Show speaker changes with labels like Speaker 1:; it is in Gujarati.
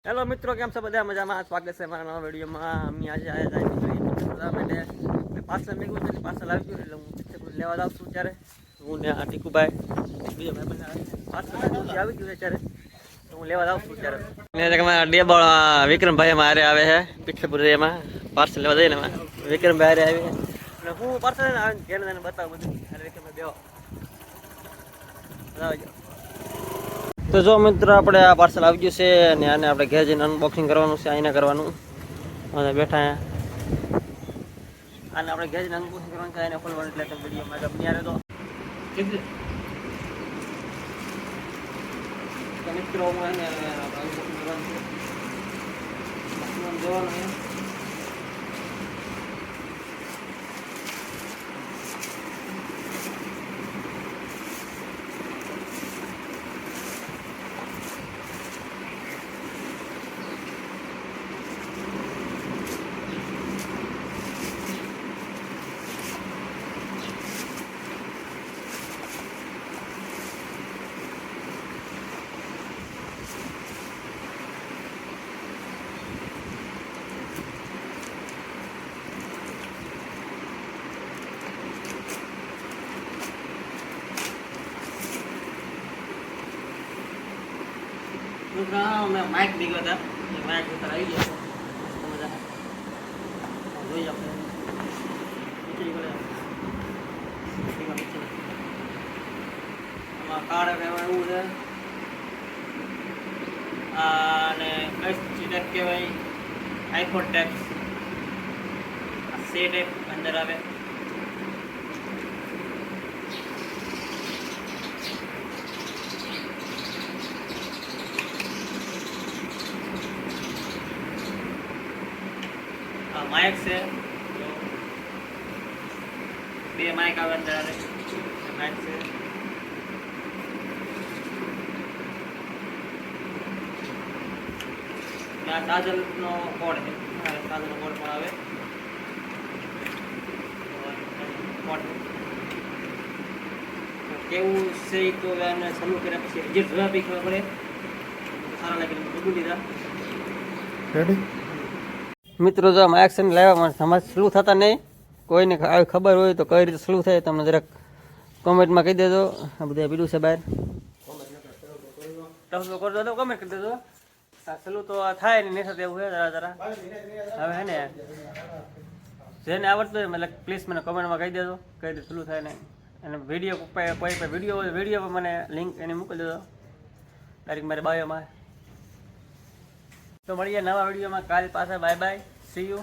Speaker 1: હેલો મિત્રો, કેમ છો બધા? મજામાં? સ્વાગત છે મારા નવા વિડીયોમાં. અમે આજે આવ્યા માટે પાર્સલ મેળવ્યું છે, પાર્સલ આવી ગયું એટલે હું ચિત્તપુર લેવા જાઉં છું. ત્યારે હું ને આ ટીકુભાઈ બીજો ભાઈ બંને પાર્સલ આવી ગયું છે ત્યારે તો હું લેવા જાઉં છું. ત્યારે મારા ડેબળ વિક્રમભાઈ અમારે આવે છે પિઠ્ઠપુર, એમાં પાર્સલ લેવા જઈને વિક્રમભાઈ આવે અને હું પાર્સલ ઘેર જઈને બતાવું બધું. વિક્રમભાઈ બેહો તો જો મિત્રો, આપણે આ પાર્સલ આવી ગયું છે અને આને આપણે ઘેર જઈને અનબોક્સિંગ કરવાનું છે. આઈને કરવાનું અને બેઠા આને આપણે ઘેર જઈને અનબોક્સિંગ કરવાનું છે. આને ખોલવાનું એટલે તમે વિડીયોમાં બની આવે તો મિત્રો હું આને અનબોક્સિંગ કરવાનું છે. જોવાનું છે મેં માઇક દીધો હતા, એ માઇક ઉપર આવી ગયો જોઈ આપણે આમાં કાર્ડ કહેવાય એવું છે. અને કઈ ટેપ કહેવાય, આઈફોન ટેપ સે ટેપ અંદર આવે. માઇક છે, બે માઇક આવે અંદર આવે. માઇક છે, આ ચાર્જરનો કોડ છે, ચાર્જરનો કોડ પણ આવે. કોડ કેવું છે તો એને ચાલુ કર્યા પછી જે જોયા પછી ખબર પડે. સારા લાગે બધું લીધા. મિત્રો, જો માઇક છે ને લાવ્યા સમજ સ્લો થતા નહીં. કોઈને આવી ખબર હોય તો કઈ રીતે સ્લો થાય તમને જરાક કોમેન્ટમાં કહી દેજો. આ બધા પીડું છે બહાર, કરી દો, કમેન્ટ કરી દેજો. સ્લો તો થાય ને નહીં થતું એવું છે જરા જરા. હવે હે ને જેને આવડતું હોય મતલબ પ્લીઝ મને કમેન્ટમાં કહી દેજો કઈ રીતે સ્લો થાય ને. અને વિડીયો કોઈ વિડીયો પર મને લિંક એની મોકલી દેજો ડાયરેક્ટ મારી બાયોમાં. તો મળીએ નવા વિડીયોમાં કાલ પાછા. Bye bye, C you.